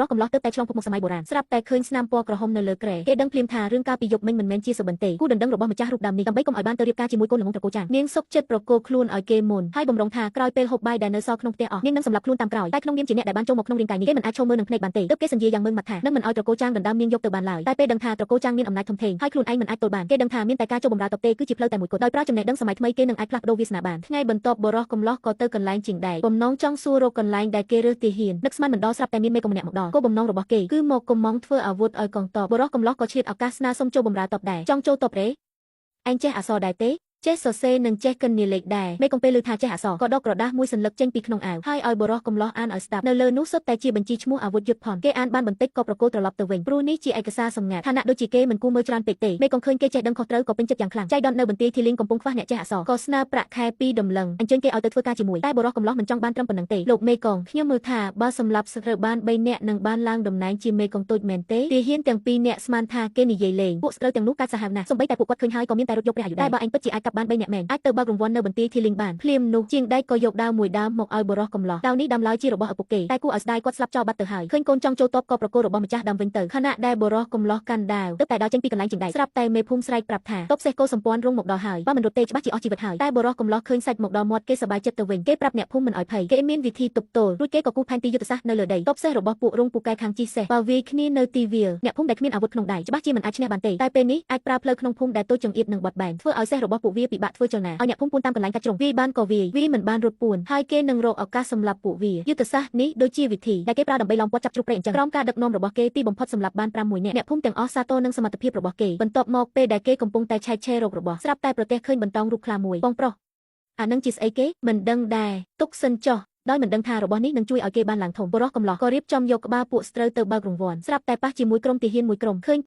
រកកំឡោះទៅតែឆ្លងភពមកសម័យបុរាណស្រាប់តែឃើញស្នាមពណ៌ក្រហមនៅលើក្រែគេដឹងភ្លាមថារឿងកាលពីយប់មិញមិនមែនជាសុបិនទេគូដណ្ដឹងរបស់ម្ចាស់រូបដើមនេះដើម្បីកុំឲ្យបានទៅរៀបការជាមួយកូនល្ងងត្រកូលចាំងនាងសុកចិត្តប្រគល់ខ្លួនឲ្យគេមុនហើយបំរុងថាក្រោយពេលហូបបាយដែលនៅសល់ក្នុងផ្ទះអស់នាងនឹងសម្លាប់ខ្លួនតាមក្រោយតែក្នុងនាមជាអ្នកដែលបានចូលមកក្នុងរាងកាយនេះគេមិនអាចឈរមើលនឹងភ្នែកបានទេទើបគេសន្យាយ៉ាងម៉ឺងម៉ាត់ថានឹងមិនឲ្យត្រកូលចាំងដណ្ដើមនាងយកទៅបានឡើយតែពេលដឹងថាត្រកូលចាំងមានអំណាចធំធេងហើយខ្លួនឯងមិនអាចទល់បានគេដឹងថាមានតែការចូលបម្រើតបទេគឺជាផ្លូវតែមួយគត់ដោយប្រើចំណេះដឹងសម័យថ្មីគេនឹងអាចផ្លាស់ប្ដូរវាសនាបានថ្ងៃបន្ទាប់បរោះកំឡោះក៏ទៅកន្លែងជាងដែរបំណងចង់សួររកកន្លែងដែលគេរើសទាហាននឹកស្មានមិនដល់ស្រាប់តែមានមេកុំម្នាក់មកដល់គោលបំណងរបស់គេគឺមកកំងធ្វើអាវុធឲ្យកងទ័ពបរោះកំឡោះក៏ឆ្លៀតឱកាសស្នើសុំចូលបម្រើតបដែរចង់ចូលតបទេឯងចេះអក្សរដែរទេចេះសរសេរនិងចេះគណនាលេខដែរមេកុំពេលឮថាចេះអក្សរក៏ដកក្រដាសមួយសន្លឹកចេញពីក្នុងអាវហើយឲ្យបរោះកំឡោះអានឲ្យស្ដាប់នៅលើនោះសុទ្ធតែជាបញ្ជីឈ្មោះអាវុធយុទ្ធភ័ណ្ឌគេអានបានបន្តិចក៏ប្រគល់ត្រឡប់ទៅវិញព្រោះនេះជាឯកសារសម្ងាត់ឋានៈដូចជាគេមិនគួរមើលច្រើនពេកទេមេកុំឃើញគេចេះដឹងខុសត្រូវក៏ពេញចិត្តយ៉ាងខ្លាំងចៃដន្យនៅបន្ទាយធីលីងកំពុងខ្វះអ្នកចេះអក្សរក៏ស្នើប្រាក់ខែ2ដំឡឹងអញ្ជើញគេឲ្យទៅធ្វើការជាមួយតែបរោះកំឡោះមិនចង់បានត្រឹមប៉ុណ្ណឹងទេលោកមេកុងខ្ញុំមើលថាបើសម្លាប់ស្រូវបាន3នាក់នឹងបានឡើងតំណែងជាមេកុងតូចមែនទេទាហានទាំង2នាក់ស្មានថាគេនិយាយលេងពួកស្រូវទាំងនោះកាចសាហាវណាស់សូម្បីតែពួកគាត់ឃើញហើយក៏មានតែរត់យកព្រះអាយុដែរបើឯងពិតជាអាចកាប់បាន3នាក់មែនអាចទៅបើករង្វាន់នៅបន្ទាយធីលីងបានភ្លាមនោះជាងដែកក៏យកដាវមួយដើមមកឲ្យបរោះកំឡោះដាវនេះដាំឡើយជារបស់ឪពុកគេតែគួរឲ្យស្ដាយគាត់ស្លាប់ចោលបាត់ទៅហើយឃើញកូនចង់ចូលតបក៏ប្រគល់របស់ម្ចាស់ដើមវិញទៅខណៈដែលបរោះកំឡោះកាន់ដាវទើបតែដើរចេញពីកន្លែងជាងដែកស្រាប់តែមេភូមិស្រែកប្រាប់ថាតបសេះគោសម្ព័ន្ធរងមកដល់ហើយបើមិនរត់ទេច្បាស់ជាអស់ជីវិតហើយតែបរោះកំឡោះឃើញសាច់មកដល់មាត់គេសប្បាយចិត្តទៅវិញគេប្រាប់អ្នកភូមិមិនឲ្យភ័យគេមានវិធីទប់ទល់រួចគេក៏គូសផែនទីយុទ្ធសាស្ត្រនៅលើដីតបសេះរបស់ពួករងពូកែខាងជីសេះបើវាយគ្នានៅទីវាលអ្នកភូមិដែលគ្មានអាវុធក្នុងដៃច្បាស់ជាមិនអាចឈ្នះបានទេតែពេលនេះអាចប្រើផ្លូវក្នុងភូមិដែលតូចចង្អៀតនិងបត់បែនធ្វើឲ្យសេះរបស់ពួកវាពិបាកធ្វើចលនាឲ្យអ្នកភូមិពួនតាមកន្លែងកាច់ជ្រុងវាយបានក៏វាយមិនបានរត់ពួនហើយគេនឹងរកឱកាសសម្លាប់ពួកវាយុទ្ធសាស្ត្រនេះដូចជាវិធីដែលគេប្រើដើម្បីឡោមព័ទ្ធចាប់ជ្រូកព្រៃអញ្ចឹងក្រោមការដឹកនាំរបស់គេទីបំផុតសម្លាប់បាន6នាក់អ្នកភូមិទាំងអស់សាទរនឹងសមត្ថភាពរបស់គេបន្ទាប់មកពេលដែលគេកំពុងតែឆែកឆេររករបស់ស្រាប់តែប្រទះឃើញបន្តោងរូបខ្លាមួយបងប្រុសអានឹងជាស្អីគេមិនដឹងដែរទុកសិនចុះដោយមិនដឹងថារបស់នេះនឹងជួយឲ្យគេបានឡើងធំបរោះកំឡោះក៏រៀបចំយកក្បាលពួកស្រូវទៅបើករង្វាន់ស្រាប់តែប៉ះជាមួយក្រុមទាហានមួយក្រុមឃើញ